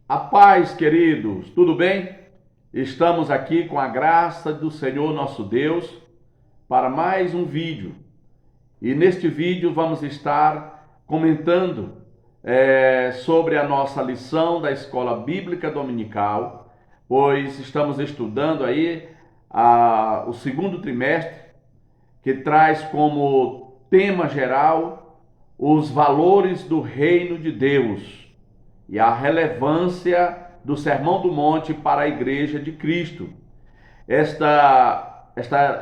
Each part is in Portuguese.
A paz, queridos, tudo bem? Estamos aqui com a graça do Senhor nosso Deus para mais um vídeo. E neste vídeo vamos estar comentando sobre a nossa lição da Escola Bíblica Dominical, pois estamos estudando aí o segundo trimestre, que traz como tema geral os valores do reino de Deus e a relevância do Sermão do Monte para a Igreja de Cristo. Esta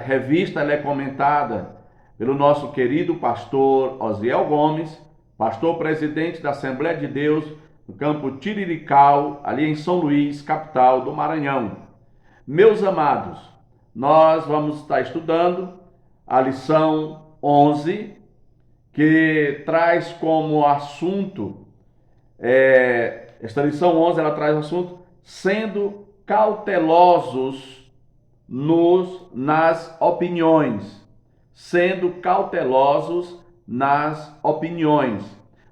revista é comentada pelo nosso querido pastor Osiel Gomes, pastor presidente da Assembleia de Deus no campo Tirirical, ali em São Luís, capital do Maranhão. Meus amados, nós vamos estar estudando a lição 11, que traz como assunto esta lição 11, ela traz o assunto sendo cautelosos nas opiniões. Sendo cautelosos nas opiniões.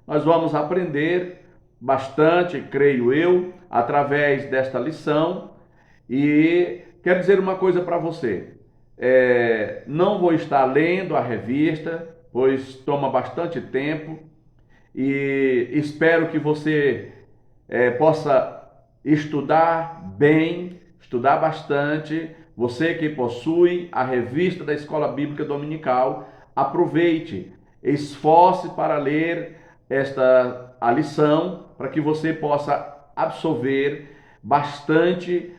Nós vamos aprender bastante, creio eu, através desta lição. E quero dizer uma coisa para você. Não vou estar lendo a revista, pois toma bastante tempo. E espero que você possa estudar bem, estudar bastante. Você que possui a revista da Escola Bíblica Dominical, aproveite, esforce para ler a lição, para que você possa absorver bastante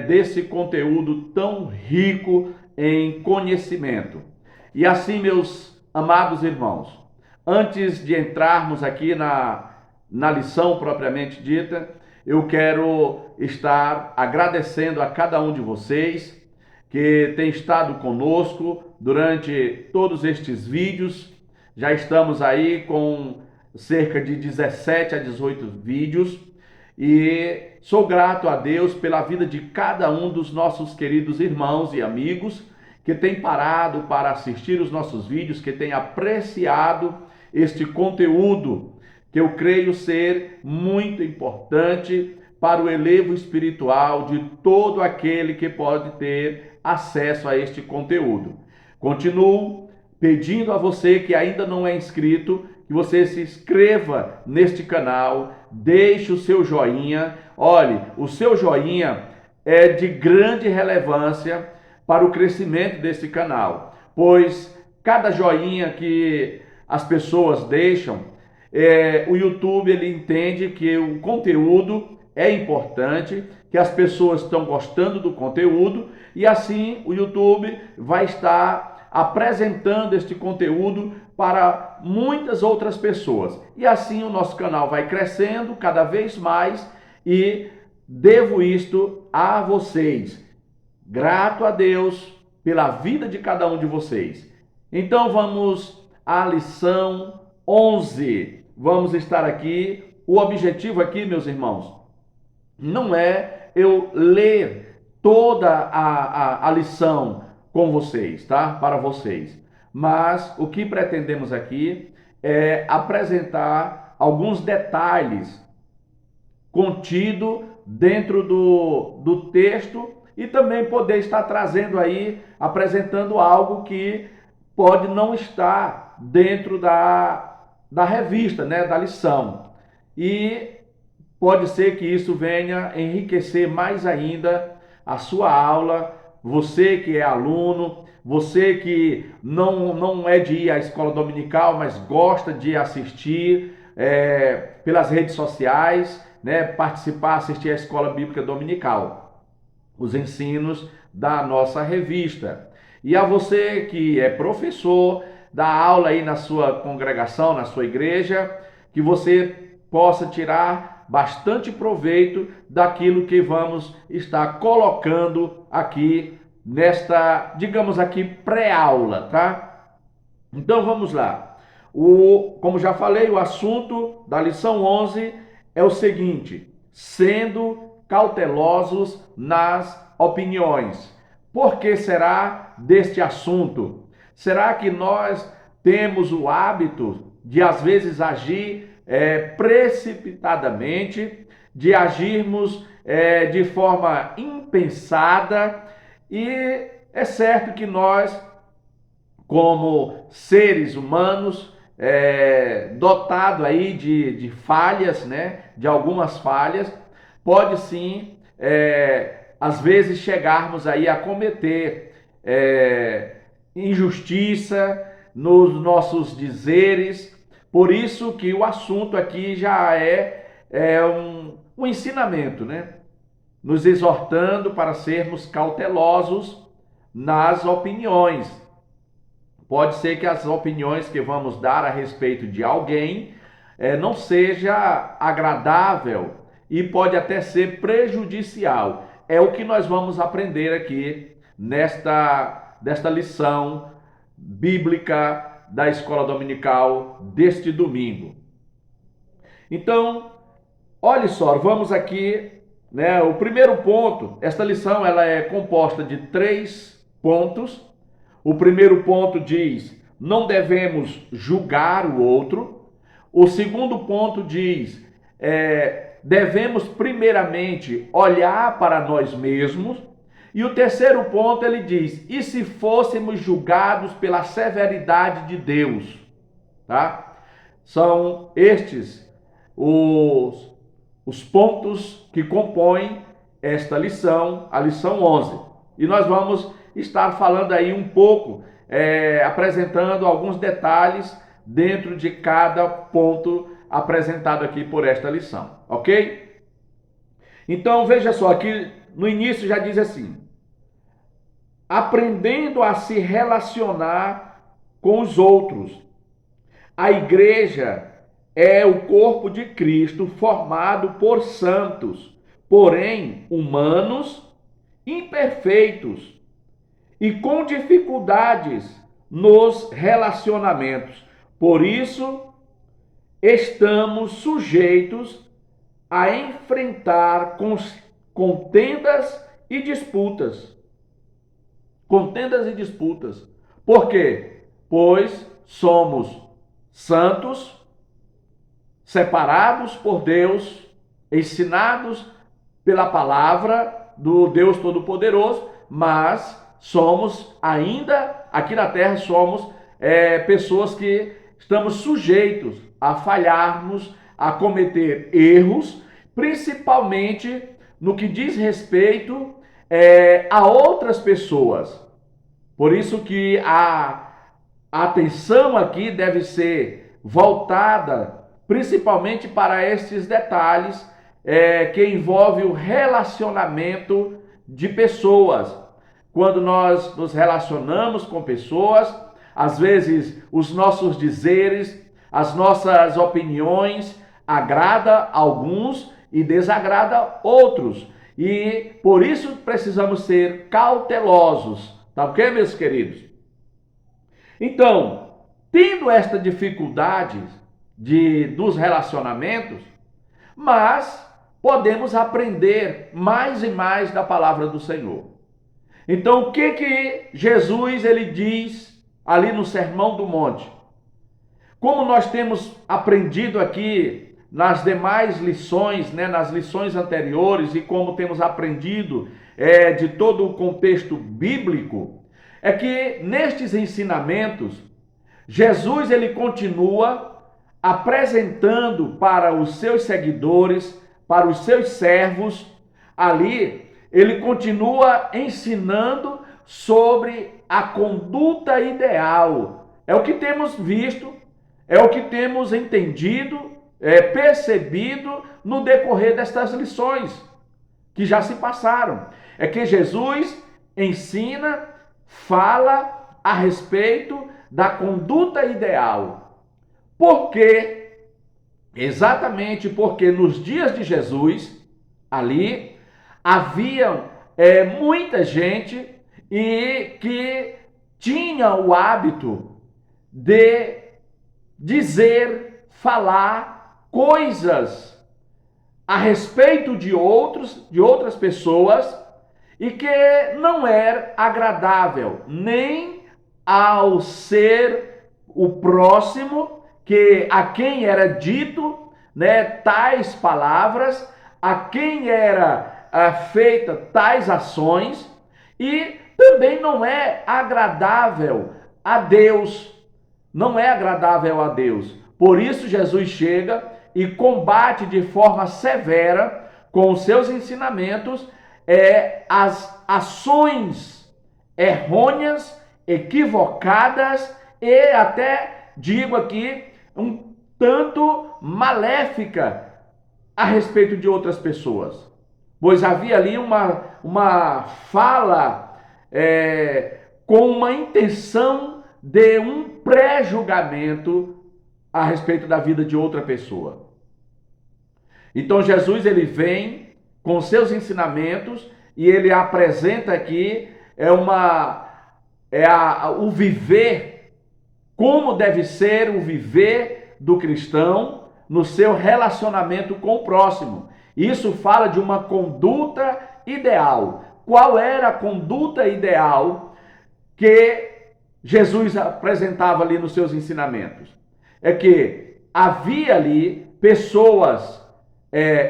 desse conteúdo tão rico em conhecimento. E assim, meus amados irmãos, antes de entrarmos aqui na lição propriamente dita, eu quero estar agradecendo a cada um de vocês que tem estado conosco durante todos estes vídeos. Já estamos aí com cerca de 17 a 18 vídeos e sou grato a Deus pela vida de cada um dos nossos queridos irmãos e amigos que tem parado para assistir os nossos vídeos, que tem apreciado este conteúdo que eu creio ser muito importante para o elevo espiritual de todo aquele que pode ter acesso a este conteúdo. Continuo pedindo a você que ainda não é inscrito, que você se inscreva neste canal, deixe o seu joinha. Olhe, o seu joinha é de grande relevância para o crescimento desse canal, pois cada joinha que as pessoas deixam, o YouTube ele entende que o conteúdo é importante, que as pessoas estão gostando do conteúdo e assim o YouTube vai estar apresentando este conteúdo para muitas outras pessoas. E assim o nosso canal vai crescendo cada vez mais e devo isto a vocês. Grato a Deus pela vida de cada um de vocês. Então vamos à lição 11. Vamos estar aqui. O objetivo aqui, meus irmãos, não é eu ler toda a lição com vocês, tá? Para vocês. Mas o que pretendemos aqui é apresentar alguns detalhes contidos dentro do texto e também poder estar trazendo aí, apresentando algo que pode não estar dentro da revista, né, da lição. E pode ser que isso venha enriquecer mais ainda a sua aula. Você que é aluno, você que não é de ir à escola dominical, mas gosta de assistir pelas redes sociais, né, participar, assistir à escola bíblica dominical, os ensinos da nossa revista. E a você que é professor, dá aula aí na sua congregação, na sua igreja, que você possa tirar bastante proveito daquilo que vamos estar colocando aqui nesta, digamos aqui, pré-aula, tá? Então vamos lá. Como já falei, o assunto da lição 11 é o seguinte: sendo cautelosos nas opiniões. Por que será deste assunto? Será que nós temos o hábito de às vezes agir precipitadamente, de agirmos de forma impensada, e é certo que nós, como seres humanos, dotado aí de falhas, né, de algumas falhas, pode sim, às vezes chegarmos aí a cometer injustiça nos nossos dizeres. Por isso que o assunto aqui já é um ensinamento, né? Nos exortando para sermos cautelosos nas opiniões. Pode ser que as opiniões que vamos dar a respeito de alguém não seja agradável e pode até ser prejudicial. É o que nós vamos aprender aqui desta lição bíblica da escola dominical deste domingo. Então, olhe só, vamos aqui, né? O primeiro ponto, esta lição ela é composta de 3 pontos. O primeiro ponto diz: não devemos julgar o outro. O segundo ponto diz: devemos primeiramente olhar para nós mesmos. E o terceiro ponto ele diz: e se fôssemos julgados pela severidade de Deus? Tá? São estes os pontos que compõem esta lição, a lição 11. E nós vamos estar falando aí um pouco, apresentando alguns detalhes dentro de cada ponto apresentado aqui por esta lição, ok? Então veja só, aqui no início já diz assim: aprendendo a se relacionar com os outros. A igreja é o corpo de Cristo formado por santos, porém humanos, imperfeitos e com dificuldades nos relacionamentos. Por isso, estamos sujeitos a enfrentar contendas e disputas. Contendas e disputas. Por quê? Pois somos santos, separados por Deus, ensinados pela palavra do Deus Todo-Poderoso, mas somos ainda, aqui na terra, somos pessoas que estamos sujeitos a falharmos, a cometer erros, principalmente no que diz respeito a outras pessoas. Por isso que a atenção aqui deve ser voltada principalmente para estes detalhes que envolvem o relacionamento de pessoas. Quando nós nos relacionamos com pessoas, às vezes os nossos dizeres, as nossas opiniões agrada alguns e desagrada outros. E por isso precisamos ser cautelosos, tá ok, meus queridos? Então, tendo esta dificuldade dos relacionamentos, mas podemos aprender mais e mais da palavra do Senhor. Então, o que Jesus ele diz ali no Sermão do Monte? Como nós temos aprendido aqui nas demais lições, né, nas lições anteriores, e como temos aprendido de todo o contexto bíblico, é que nestes ensinamentos, Jesus ele continua apresentando para os seus seguidores, para os seus servos, ali, ele continua ensinando sobre a conduta ideal. É o que temos visto, é o que temos entendido, percebido no decorrer destas lições que já se passaram. É que Jesus ensina, fala a respeito da conduta ideal. Por quê? Exatamente porque nos dias de Jesus, ali, havia muita gente e que tinha o hábito de dizer, falar coisas a respeito de outras pessoas e que não era agradável nem ao ser o próximo, que a quem era dito, né, tais palavras, a quem era feita tais ações, e também não é agradável a Deus. Não é agradável a Deus. Por isso Jesus chega e combate de forma severa com os seus ensinamentos as ações errôneas, equivocadas e até, digo aqui, um tanto maléfica a respeito de outras pessoas. Pois havia ali uma fala com uma intenção de um pré-julgamento a respeito da vida de outra pessoa. Então Jesus ele vem com seus ensinamentos e ele apresenta aqui o viver, como deve ser o viver do cristão no seu relacionamento com o próximo. Isso fala de uma conduta ideal. Qual era a conduta ideal que Jesus apresentava ali nos seus ensinamentos? É que havia ali pessoas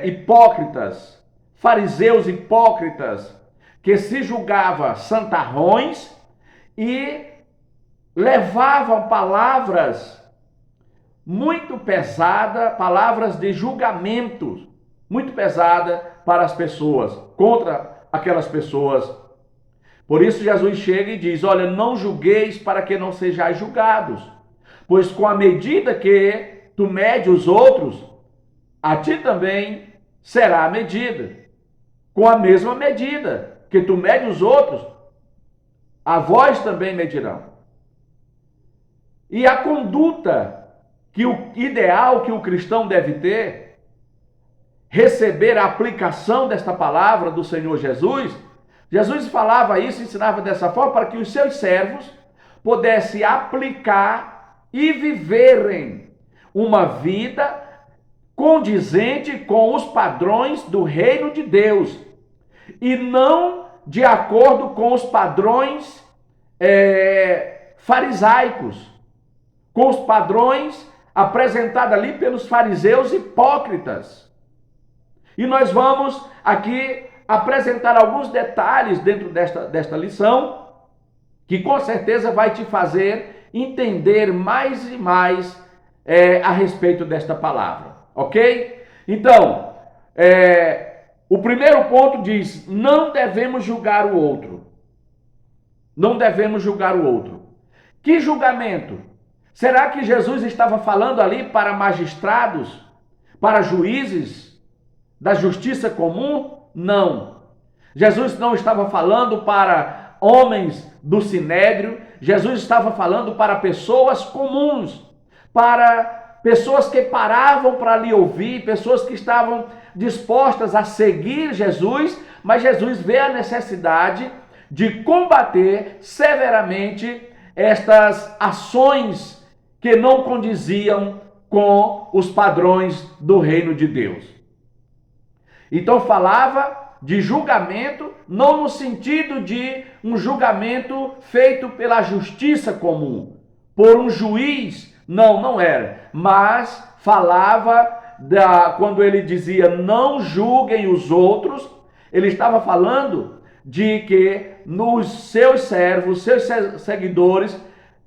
hipócritas, fariseus hipócritas, que se julgavam santarrões e levavam palavras muito pesadas, palavras de julgamento muito pesada para as pessoas, contra aquelas pessoas. Por isso Jesus chega e diz: olha, não julgueis para que não sejais julgados, pois com a medida que tu mede os outros, a ti também será medida. Com a mesma medida que tu mede os outros, a vós também medirão. E a conduta ideal que o cristão deve ter, receber a aplicação desta palavra do Senhor Jesus, Jesus falava isso, ensinava dessa forma para que os seus servos pudessem aplicar e viverem uma vida condizente com os padrões do reino de Deus e não de acordo com os padrões farisaicos, com os padrões apresentados ali pelos fariseus hipócritas. E nós vamos aqui apresentar alguns detalhes dentro desta lição, que com certeza vai te fazer entender mais e mais a respeito desta palavra, ok? Então, o primeiro ponto diz: não devemos julgar o outro. Não devemos julgar o outro. Que julgamento? Será que Jesus estava falando ali para magistrados, para juízes da justiça comum? Não. Jesus não estava falando para homens do sinédrio. Jesus estava falando para pessoas comuns, para pessoas que paravam para lhe ouvir, pessoas que estavam dispostas a seguir Jesus, mas Jesus vê a necessidade de combater severamente estas ações que não condiziam com os padrões do reino de Deus. Então falava de julgamento, não no sentido de um julgamento feito pela justiça comum, por um juiz, não era, mas falava quando ele dizia não julguem os outros, ele estava falando de que nos seus servos, seus seguidores,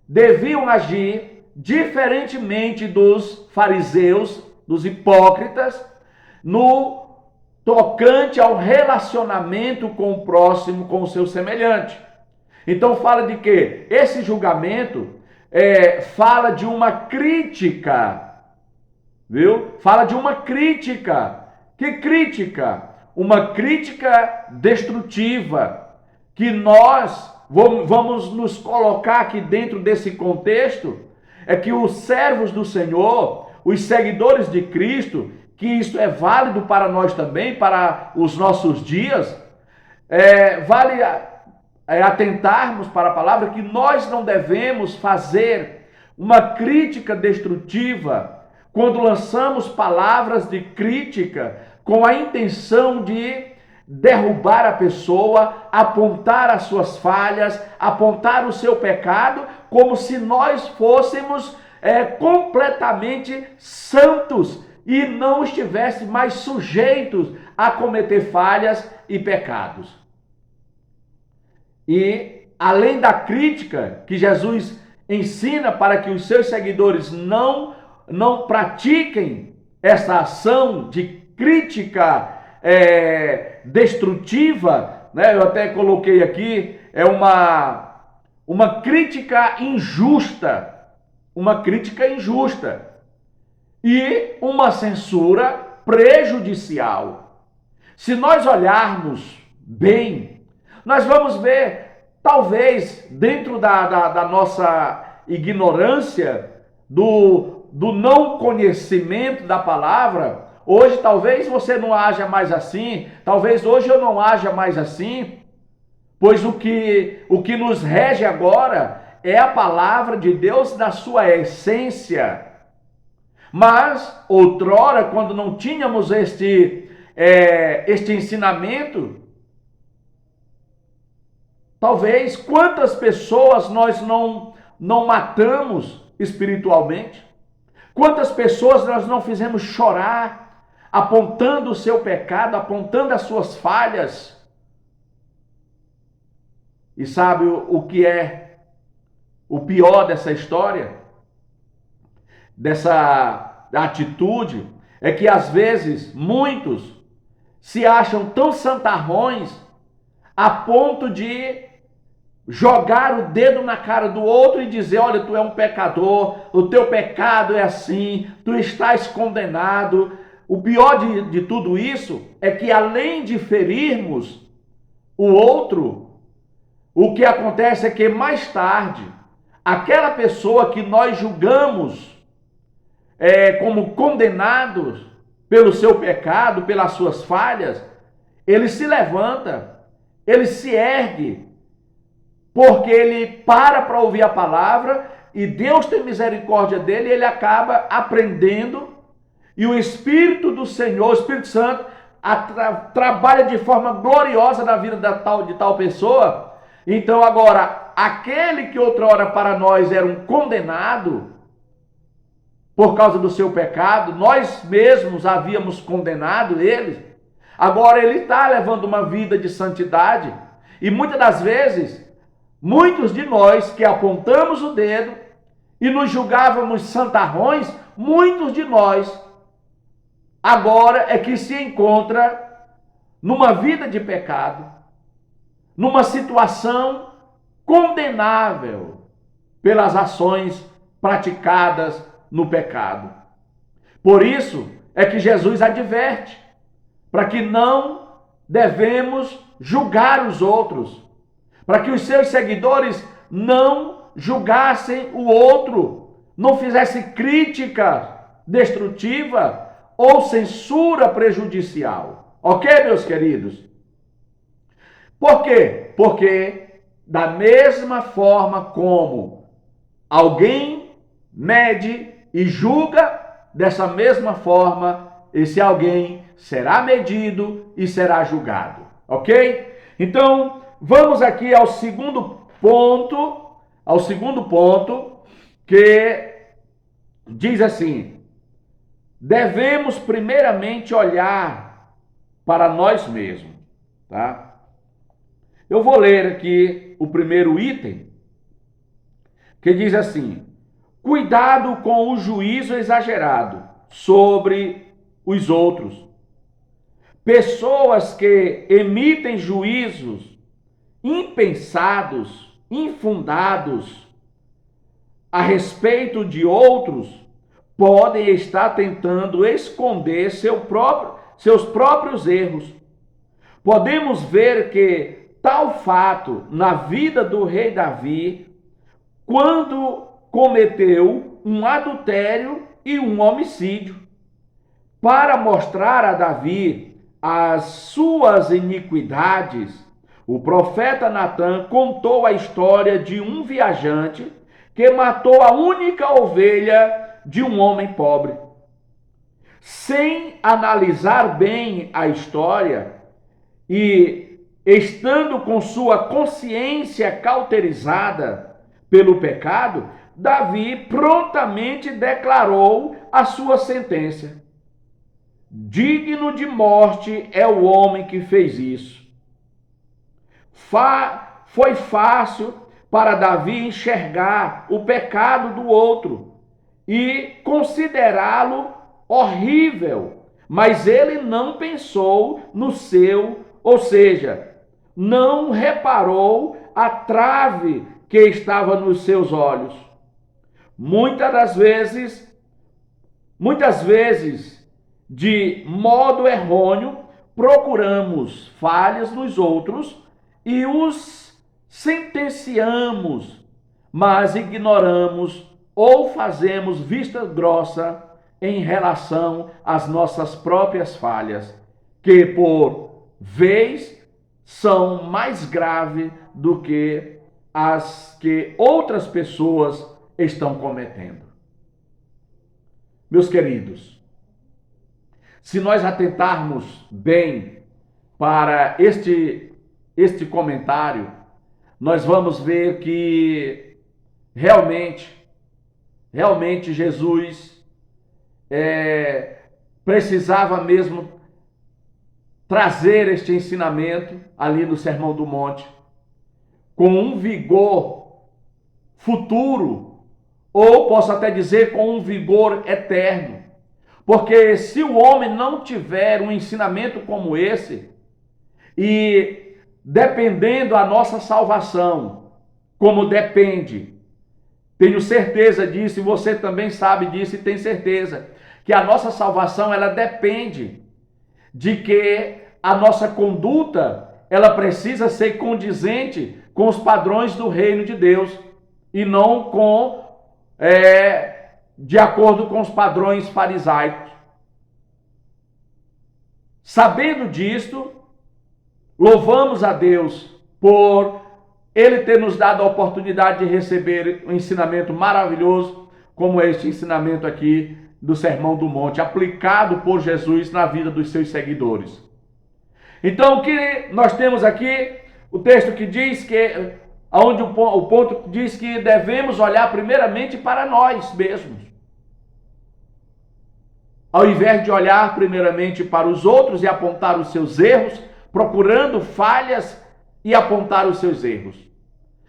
deviam agir diferentemente dos fariseus, dos hipócritas, no tocante ao relacionamento com o próximo, com o seu semelhante. Então fala de que esse julgamento fala de uma crítica, viu? Fala de uma crítica. Que crítica? Uma crítica destrutiva, que nós vamos nos colocar aqui dentro desse contexto, é que os servos do Senhor, os seguidores de Cristo, que isso é válido para nós também, para os nossos dias, vale atentarmos para a palavra que nós não devemos fazer uma crítica destrutiva quando lançamos palavras de crítica com a intenção de derrubar a pessoa, apontar as suas falhas, apontar o seu pecado, como se nós fôssemos completamente santos e não estivesse mais sujeitos a cometer falhas e pecados. E além da crítica que Jesus ensina para que os seus seguidores não pratiquem essa ação de crítica destrutiva, né? Eu até coloquei aqui, é uma crítica injusta, e uma censura prejudicial. Se nós olharmos bem, nós vamos ver, talvez, dentro da nossa ignorância, do não conhecimento da palavra, hoje talvez você não haja mais assim, talvez hoje eu não haja mais assim, pois o que nos rege agora é a palavra de Deus na sua essência. Mas, outrora, quando não tínhamos este ensinamento, talvez quantas pessoas nós não matamos espiritualmente, quantas pessoas nós não fizemos chorar, apontando o seu pecado, apontando as suas falhas. E sabe o que é o pior dessa história? Dessa atitude? É que às vezes muitos se acham tão santarrões a ponto de jogar o dedo na cara do outro e dizer: olha, tu é um pecador, o teu pecado é assim, tu estás condenado. O pior de tudo isso é que, além de ferirmos o outro, o que acontece é que mais tarde, aquela pessoa que nós julgamos como condenados pelo seu pecado, pelas suas falhas, ele se levanta, ele se ergue, porque ele para ouvir a palavra e Deus tem misericórdia dele e ele acaba aprendendo, e o Espírito do Senhor, o Espírito Santo, trabalha de forma gloriosa na vida de tal pessoa. Então agora, aquele que outrora para nós era um condenado por causa do seu pecado, nós mesmos havíamos condenado ele, agora ele está levando uma vida de santidade. E muitas das vezes, muitos de nós que apontamos o dedo e nos julgávamos santarrões, muitos de nós agora é que se encontra numa vida de pecado, numa situação condenável pelas ações praticadas no pecado. Por isso é que Jesus adverte para que não devemos julgar os outros, para que os seus seguidores não julgassem o outro, não fizessem crítica destrutiva ou censura prejudicial. Ok, meus queridos? Por quê? Porque da mesma forma como alguém mede e julga, dessa mesma forma esse alguém será medido e será julgado. Ok? Então, vamos aqui ao segundo ponto, que diz assim: devemos primeiramente olhar para nós mesmos, tá? Eu vou ler aqui o primeiro item, que diz assim: cuidado com o juízo exagerado sobre os outros. Pessoas que emitem juízos impensados, infundados a respeito de outros, podem estar tentando esconder seus próprios erros. Podemos ver que tal fato na vida do rei Davi, quando cometeu um adultério e um homicídio. Para mostrar a Davi as suas iniquidades, o profeta Natã contou a história de um viajante que matou a única ovelha de um homem pobre. Sem analisar bem a história e estando com sua consciência cauterizada pelo pecado, Davi prontamente declarou a sua sentença. digno de morte é o homem que fez isso. Foi fácil para Davi enxergar o pecado do outro e considerá-lo horrível, mas ele não pensou no seu, ou seja, não reparou a trave que estava nos seus olhos. Muitas vezes, de modo errôneo, procuramos falhas nos outros e os sentenciamos, mas ignoramos ou fazemos vista grossa em relação às nossas próprias falhas, que por vez são mais graves do que as que outras pessoas estão cometendo. Meus queridos, se nós atentarmos bem para este comentário, nós vamos ver que realmente Jesus precisava mesmo trazer este ensinamento ali no Sermão do Monte, com um vigor futuro, ou posso até dizer com um vigor eterno. Porque se o homem não tiver um ensinamento como esse, e dependendo a nossa salvação, como depende, tenho certeza disso, e você também sabe disso e tem certeza, que a nossa salvação, ela depende de que a nossa conduta, ela precisa ser condizente com os padrões do reino de Deus, e não de acordo com os padrões farisaicos. Sabendo disto, louvamos a Deus por Ele ter nos dado a oportunidade de receber um ensinamento maravilhoso, como este ensinamento aqui do Sermão do Monte, aplicado por Jesus na vida dos seus seguidores. Então, o que nós temos aqui, o texto que diz que, onde o ponto diz que devemos olhar primeiramente para nós mesmos. Ao invés de olhar primeiramente para os outros e apontar os seus erros, procurando falhas e apontar os seus erros.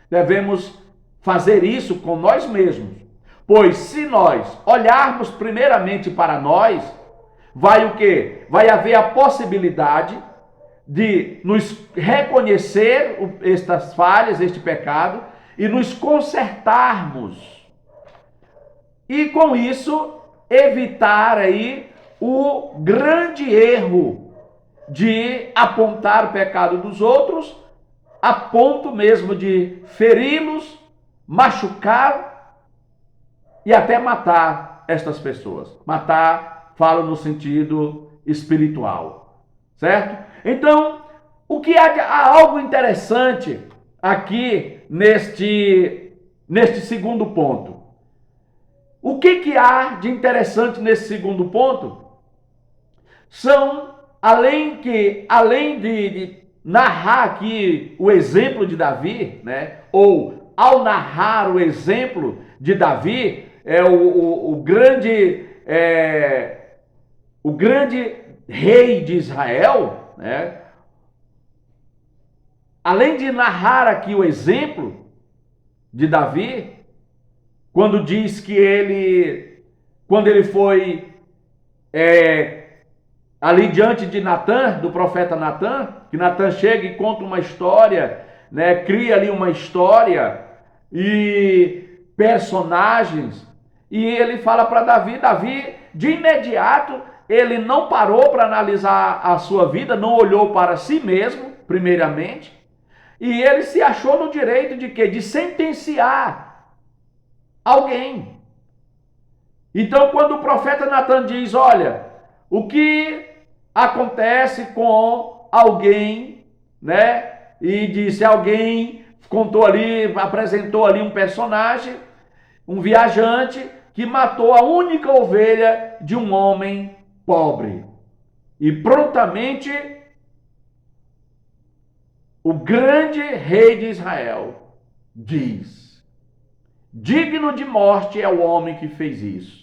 Devemos fazer isso com nós mesmos. Pois se nós olharmos primeiramente para nós, vai o quê? Vai haver a possibilidade de nos reconhecer estas falhas, este pecado, e nos consertarmos. E com isso, evitar aí o grande erro de apontar o pecado dos outros, a ponto mesmo de feri-los, machucar e até matar estas pessoas. Matar, falo no sentido espiritual, certo? Então, há algo interessante aqui neste segundo ponto. O que há de interessante nesse segundo ponto? São, além de narrar aqui o exemplo de Davi, né? Ou ao narrar o exemplo de Davi, o grande rei de Israel, né? Além de narrar aqui o exemplo de Davi, quando diz que quando ele foi ali diante de Natã, do profeta Natã, que Natã chega e conta uma história, né, cria ali uma história e personagens, e ele fala para Davi, de imediato, ele não parou para analisar a sua vida, não olhou para si mesmo, primeiramente, e ele se achou no direito de quê? De sentenciar alguém. Então, quando o profeta Natã diz, olha, o que acontece com alguém, né? E disse, alguém contou ali, apresentou ali um personagem, um viajante, que matou a única ovelha de um homem pobre. E prontamente, o grande rei de Israel diz, digno de morte é o homem que fez isso.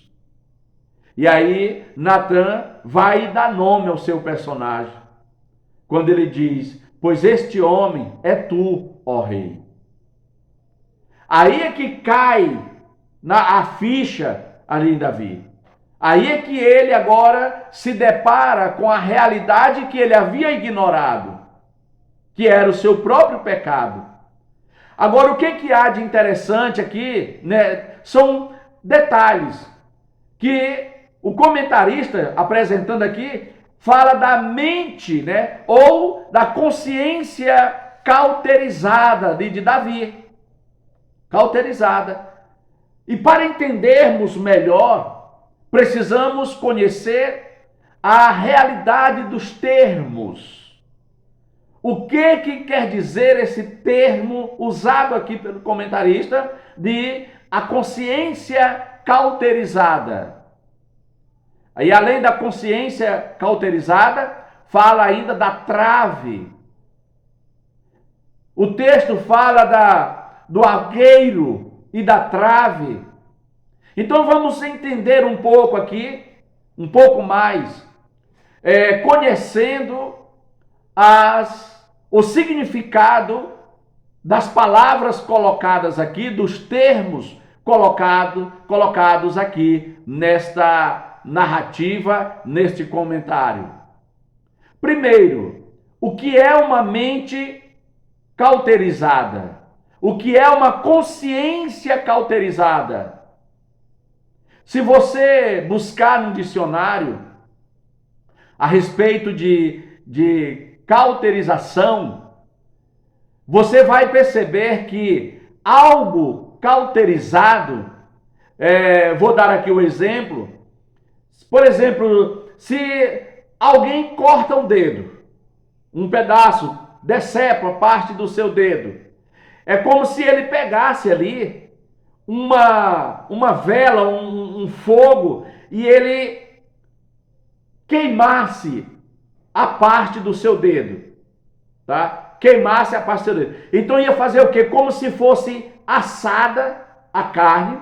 E aí Natan vai dar nome ao seu personagem, quando ele diz: pois este homem é tu, ó rei. Aí é que cai a ficha ali em Davi. Aí é que ele agora se depara com a realidade que ele havia ignorado, que era o seu próprio pecado. Agora, o que há de interessante aqui, né, são detalhes que o comentarista, apresentando aqui, fala da mente, né, ou da consciência cauterizada de Davi. Cauterizada. E para entendermos melhor, precisamos conhecer a realidade dos termos. O que quer dizer esse termo usado aqui pelo comentarista de a consciência cauterizada? Aí, além da consciência cauterizada, fala ainda da trave. O texto fala do algueiro e da trave. Então vamos entender um pouco aqui, um pouco mais, conhecendo o significado das palavras colocadas aqui, dos termos colocados aqui nesta narrativa, neste comentário. Primeiro, o que é uma mente cauterizada? O que é uma consciência cauterizada? Se você buscar no dicionário a respeito de cauterização, você vai perceber que algo cauterizado, vou dar aqui um exemplo. Por exemplo, se alguém corta um dedo, um pedaço, decepa parte do seu dedo, é como se ele pegasse ali uma vela, um fogo, e ele queimasse a parte do seu dedo, tá? Queimasse a parte do seu dedo. Então ia fazer o quê? Como se fosse assada a carne,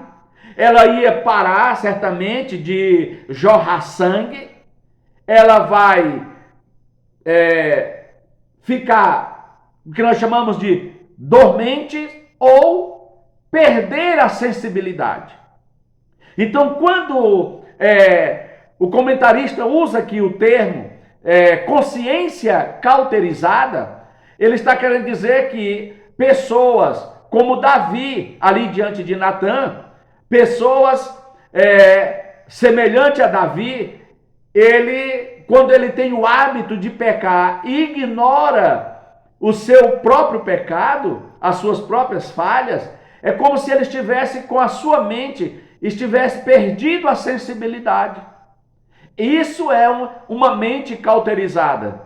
ela ia parar certamente de jorrar sangue, ela vai ficar, o que nós chamamos de dormente, ou perder a sensibilidade. Então, quando o comentarista usa aqui o termo consciência cauterizada, ele está querendo dizer que pessoas como Davi, ali diante de Natan, pessoas semelhantes a Davi, quando ele tem o hábito de pecar, ignora o seu próprio pecado, as suas próprias falhas, é como se ele estivesse com a sua mente, estivesse perdido a sensibilidade. Isso é uma mente cauterizada,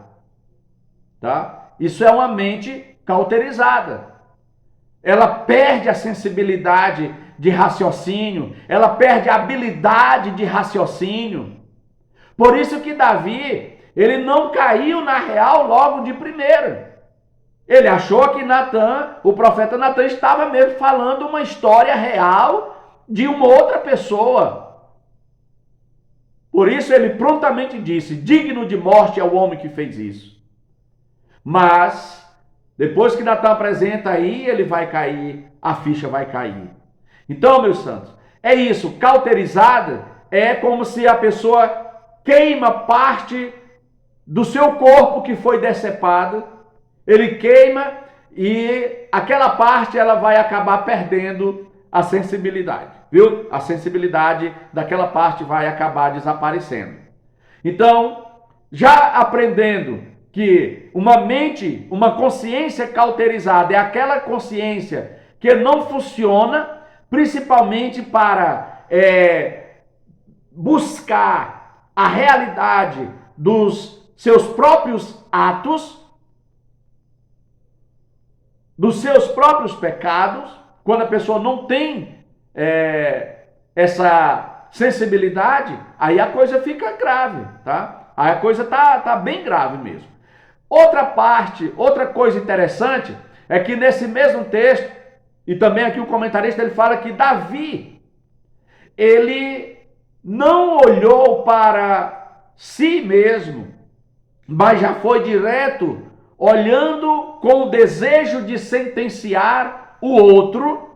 tá? Isso é uma mente cauterizada. Ela perde a sensibilidade de raciocínio, ela perde a habilidade de raciocínio. Por isso que Davi, ele não caiu na real logo de primeira. Ele achou que Natan, o profeta Natan, estava mesmo falando uma história real de uma outra pessoa. Por isso ele prontamente disse: digno de morte é o homem que fez isso. Mas, depois que Natan apresenta aí, ele vai cair, a ficha vai cair. Então, meus santos, é isso, cauterizada é como se a pessoa queima parte do seu corpo que foi decepado, ele queima e aquela parte ela vai acabar perdendo a sensibilidade, viu? A sensibilidade daquela parte vai acabar desaparecendo. Então, já aprendendo que uma mente, uma consciência cauterizada é aquela consciência que não funciona, principalmente para buscar a realidade dos seus próprios atos, dos seus próprios pecados. Quando a pessoa não tem essa sensibilidade, aí a coisa fica grave, tá? Aí a coisa tá bem grave mesmo. Outra coisa interessante é que nesse mesmo texto, e também aqui o comentarista ele fala que Davi, ele não olhou para si mesmo, mas já foi direto, olhando com o desejo de sentenciar o outro,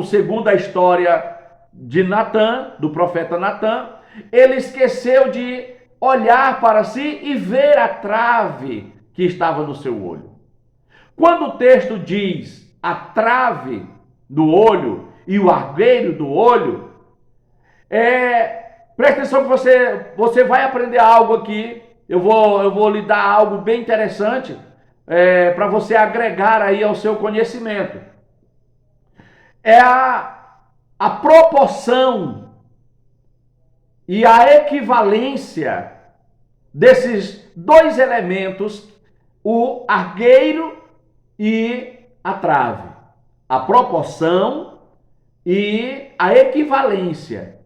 segundo a história de Natã, do profeta Natã, ele esqueceu de olhar para si e ver a trave que estava no seu olho. Quando o texto diz a trave do olho e o argueiro do olho, presta atenção que você vai aprender algo aqui. Eu vou lhe dar algo bem interessante para você agregar aí ao seu conhecimento. É a proporção e a equivalência desses dois elementos, o argueiro e a trave. A proporção e a equivalência.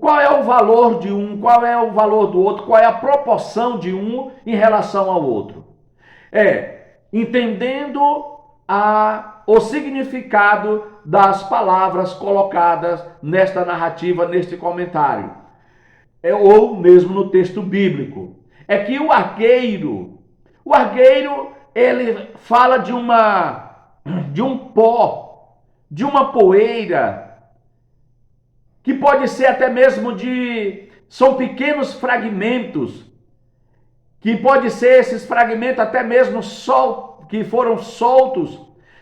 Qual é o valor de um, qual é o valor do outro, qual é a proporção de um em relação ao outro. Entendendo o significado das palavras colocadas nesta narrativa, neste comentário, ou mesmo no texto bíblico. É que o argueiro, ele fala de um pó, de uma poeira, que pode ser até mesmo são pequenos fragmentos, que pode ser esses fragmentos até mesmo que foram soltos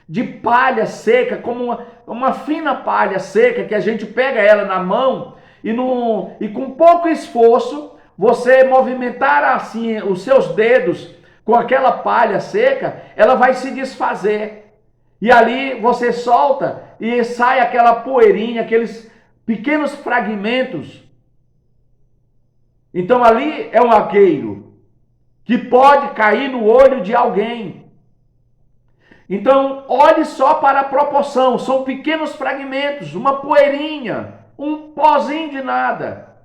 de palha seca, como uma fina palha seca, que a gente pega ela na mão e com pouco esforço, você movimentar assim os seus dedos com aquela palha seca, ela vai se desfazer. E ali você solta e sai aquela poeirinha, aqueles pequenos fragmentos. Então ali é um argueiro que pode cair no olho de alguém. Então olhe só para a proporção, são pequenos fragmentos, uma poeirinha, um pozinho de nada.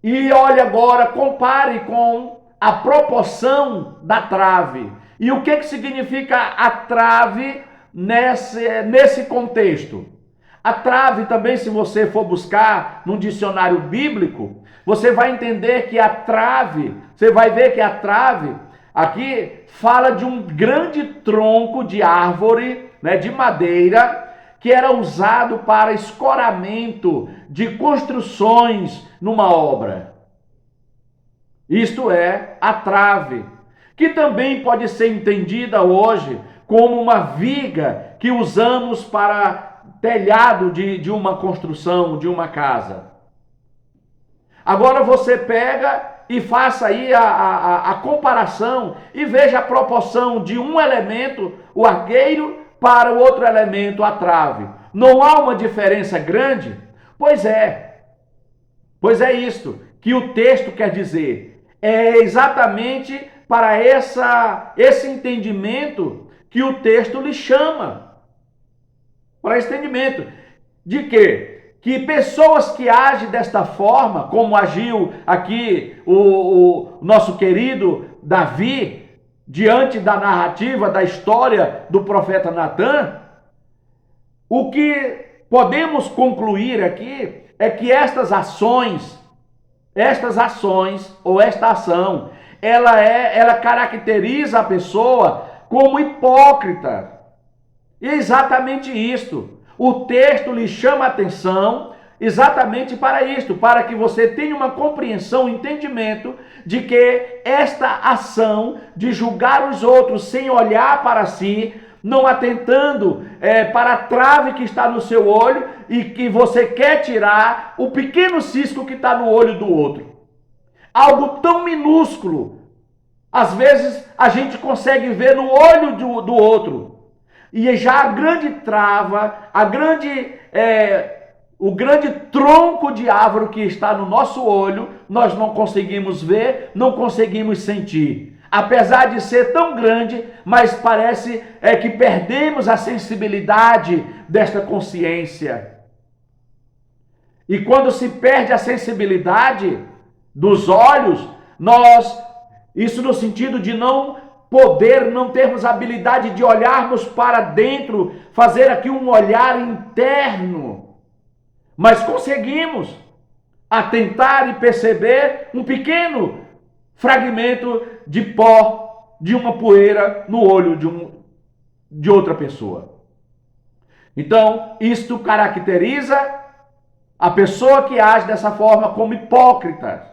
E olhe agora, compare com a proporção da trave. E o que significa a trave nesse contexto? A trave também, se você for buscar num dicionário bíblico, você vai entender que a trave, você vai ver que a trave aqui fala de um grande tronco de árvore, de madeira, que era usado para escoramento de construções numa obra. Isto é a trave, que também pode ser entendida hoje como uma viga que usamos para telhado de uma construção, de uma casa. Agora você pega e faça aí a comparação e veja a proporção de um elemento, o argueiro, para o outro elemento, a trave. Não há uma diferença grande? Pois é isto que o texto quer dizer. É exatamente para esse entendimento que o texto lhe chama. Para esse entendimento de que pessoas que agem desta forma, como agiu aqui o nosso querido Davi, diante da narrativa, da história do profeta Natã, o que podemos concluir aqui é que estas ações ou esta ação, ela caracteriza a pessoa como hipócrita. E é exatamente isto. O texto lhe chama a atenção exatamente para isto, para que você tenha uma compreensão, um entendimento de que esta ação de julgar os outros sem olhar para si, não atentando para a trave que está no seu olho e que você quer tirar o pequeno cisco que está no olho do outro. Algo tão minúsculo, às vezes a gente consegue ver no olho do outro. E já a grande trava, o grande tronco de árvore que está no nosso olho, nós não conseguimos ver, não conseguimos sentir. Apesar de ser tão grande, mas parece que perdemos a sensibilidade desta consciência. E quando se perde a sensibilidade dos olhos, isso no sentido de não termos a habilidade de olharmos para dentro, fazer aqui um olhar interno, mas conseguimos atentar e perceber um pequeno fragmento de pó, de uma poeira no olho de outra pessoa. Então, isto caracteriza a pessoa que age dessa forma como hipócrita.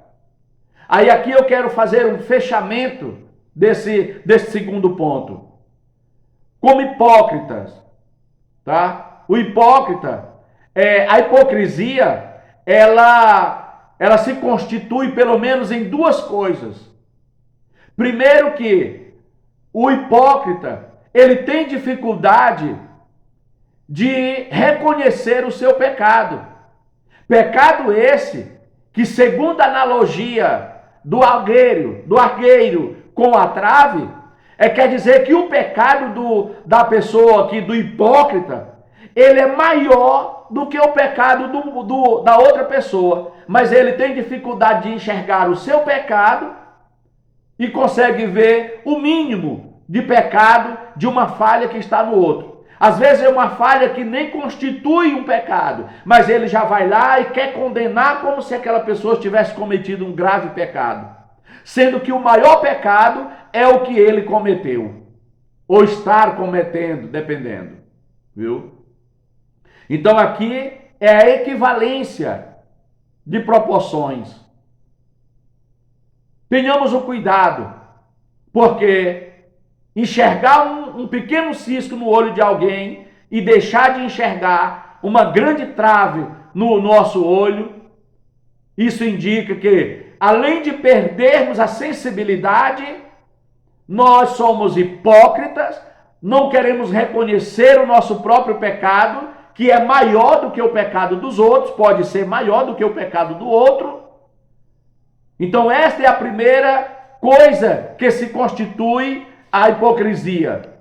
Aí aqui eu quero fazer um fechamento desse segundo ponto. Como hipócritas, tá? O hipócrita, a hipocrisia, ela se constitui pelo menos em duas coisas. Primeiro que o hipócrita, ele tem dificuldade de reconhecer o seu pecado. Pecado esse que, segundo a analogia do argueiro com a trave, quer dizer que o pecado da pessoa aqui, do hipócrita, ele é maior do que o pecado da outra pessoa, mas ele tem dificuldade de enxergar o seu pecado e consegue ver o mínimo de pecado de uma falha que está no outro. Às vezes é uma falha que nem constitui um pecado, mas ele já vai lá e quer condenar como se aquela pessoa tivesse cometido um grave pecado, sendo que o maior pecado é o que ele cometeu, ou estar cometendo, dependendo, viu? Então aqui é a equivalência de proporções. Tenhamos o cuidado, porque enxergar um pequeno cisco no olho de alguém e deixar de enxergar uma grande trave no nosso olho, isso indica que, além de perdermos a sensibilidade, nós somos hipócritas, não queremos reconhecer o nosso próprio pecado, que é maior do que o pecado dos outros, pode ser maior do que o pecado do outro. Então esta é a primeira coisa que se constitui a hipocrisia.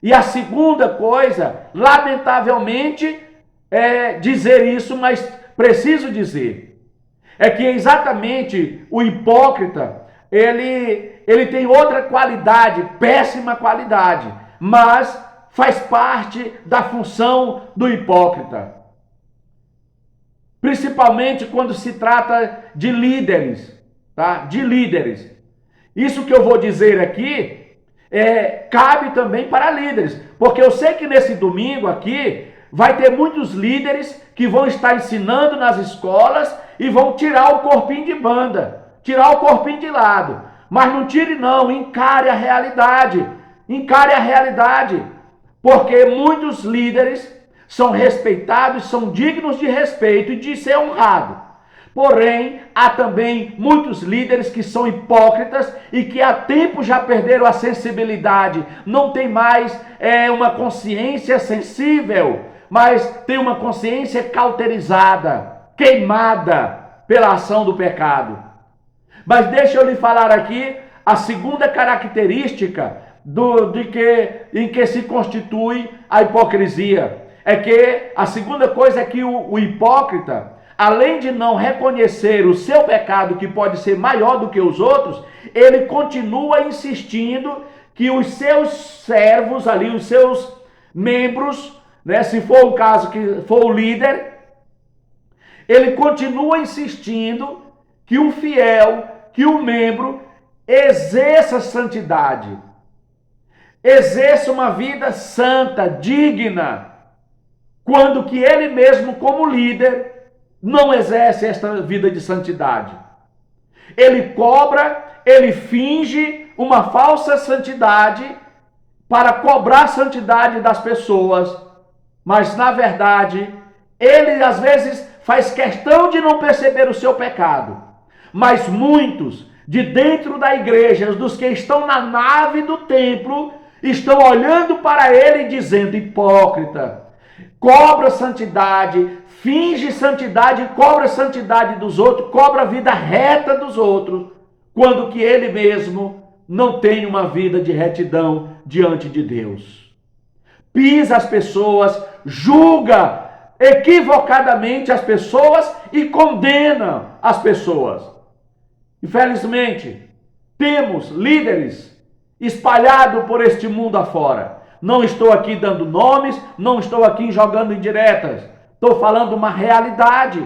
E a segunda coisa, lamentavelmente, é dizer isso, mas preciso dizer, é que exatamente o hipócrita, ele tem outra qualidade, péssima qualidade, mas faz parte da função do hipócrita. Principalmente quando se trata de líderes, tá? De líderes. Isso que eu vou dizer aqui cabe também para líderes, porque eu sei que nesse domingo aqui vai ter muitos líderes que vão estar ensinando nas escolas e vão tirar o corpinho de banda, tirar o corpinho de lado. Mas não tire não, encare a realidade, porque muitos líderes são respeitados, são dignos de respeito e de ser honrado. Porém, há também muitos líderes que são hipócritas e que há tempo já perderam a sensibilidade, não tem mais uma consciência sensível, mas tem uma consciência cauterizada, queimada pela ação do pecado. Mas deixa eu lhe falar aqui a segunda característica em que se constitui a hipocrisia. É que a segunda coisa é que o hipócrita, além de não reconhecer o seu pecado, que pode ser maior do que os outros, ele continua insistindo que os seus servos ali, os seus membros, né, se for o caso que for o líder, ele continua insistindo que o fiel, que o membro exerça santidade, exerça uma vida santa, digna, quando que ele mesmo, como líder, não exerce esta vida de santidade. Ele cobra, ele finge uma falsa santidade para cobrar a santidade das pessoas, mas na verdade, ele às vezes faz questão de não perceber o seu pecado. Mas muitos de dentro da igreja, dos que estão na nave do templo, estão olhando para ele e dizendo: hipócrita, cobra santidade, finge santidade, cobra santidade dos outros, cobra a vida reta dos outros, quando que ele mesmo não tem uma vida de retidão diante de Deus. Pisa as pessoas, julga equivocadamente as pessoas e condena as pessoas. Infelizmente, temos líderes espalhados por este mundo afora. Não estou aqui dando nomes, não estou aqui jogando indiretas. Estou falando de uma realidade.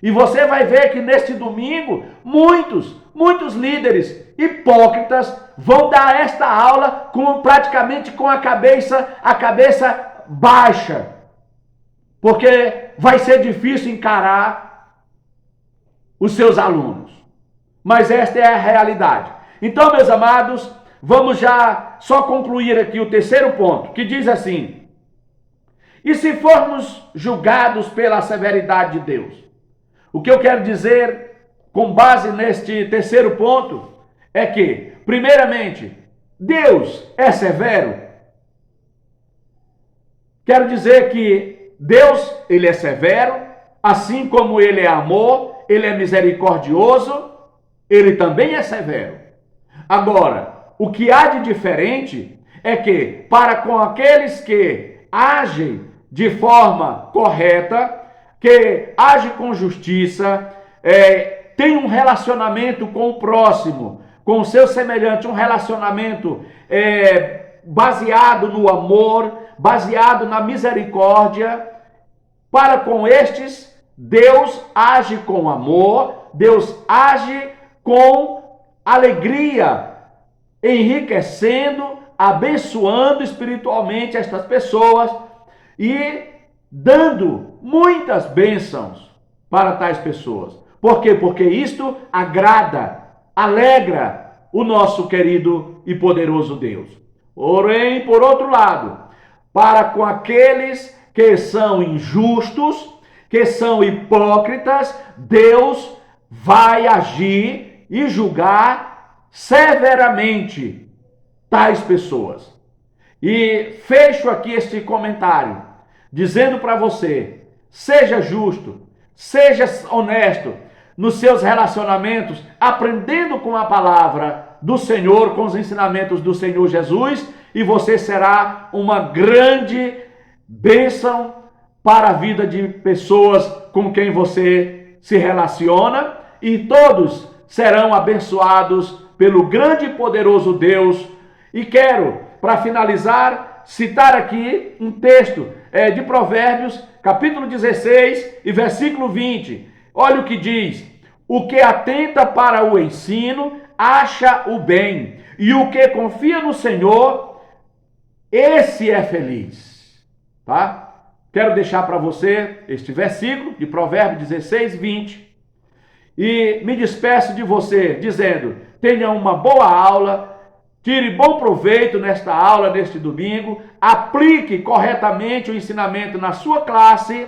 E você vai ver que neste domingo, muitos líderes hipócritas vão dar esta aula praticamente com a cabeça baixa. Porque vai ser difícil encarar os seus alunos. Mas esta é a realidade. Então, meus amados, vamos já só concluir aqui o terceiro ponto, que diz assim: e se formos julgados pela severidade de Deus? O que eu quero dizer, com base neste terceiro ponto, é que, primeiramente, Deus é severo. Quero dizer que Deus, ele é severo, assim como ele é amor, ele é misericordioso, ele também é severo. Agora, o que há de diferente é que, para com aqueles que agem de forma correta, que agem com justiça, tem um relacionamento com o próximo, com o seu semelhante, um relacionamento baseado no amor, baseado na misericórdia, para com estes, Deus age com amor, Deus age com alegria, enriquecendo, abençoando espiritualmente estas pessoas e dando muitas bênçãos para tais pessoas. Por quê? Porque isto agrada, alegra o nosso querido e poderoso Deus. Porém, por outro lado, para com aqueles que são injustos, que são hipócritas, Deus vai agir e julgar severamente tais pessoas. E fecho aqui este comentário dizendo para você: seja justo, seja honesto nos seus relacionamentos, aprendendo com a palavra do Senhor, com os ensinamentos do Senhor Jesus, e você será uma grande bênção para a vida de pessoas com quem você se relaciona, e todos serão abençoados pelo grande e poderoso Deus. E quero, para finalizar, citar aqui um texto de Provérbios, capítulo 16 e versículo 20. Olha o que diz: o que atenta para o ensino acha o bem, e o que confia no Senhor, esse é feliz. Tá? Quero deixar para você este versículo de Provérbios 16, 20. E me despeço de você dizendo: tenha uma boa aula, tire bom proveito nesta aula, neste domingo, aplique corretamente o ensinamento na sua classe,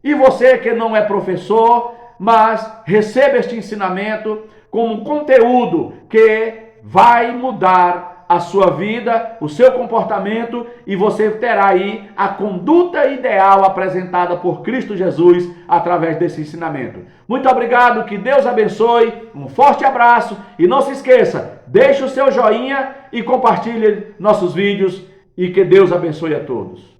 e você que não é professor, mas receba este ensinamento como um conteúdo que vai mudar a sua vida, o seu comportamento, e você terá aí a conduta ideal apresentada por Cristo Jesus através desse ensinamento. Muito obrigado, que Deus abençoe, um forte abraço, e não se esqueça, deixe o seu joinha e compartilhe nossos vídeos, e que Deus abençoe a todos.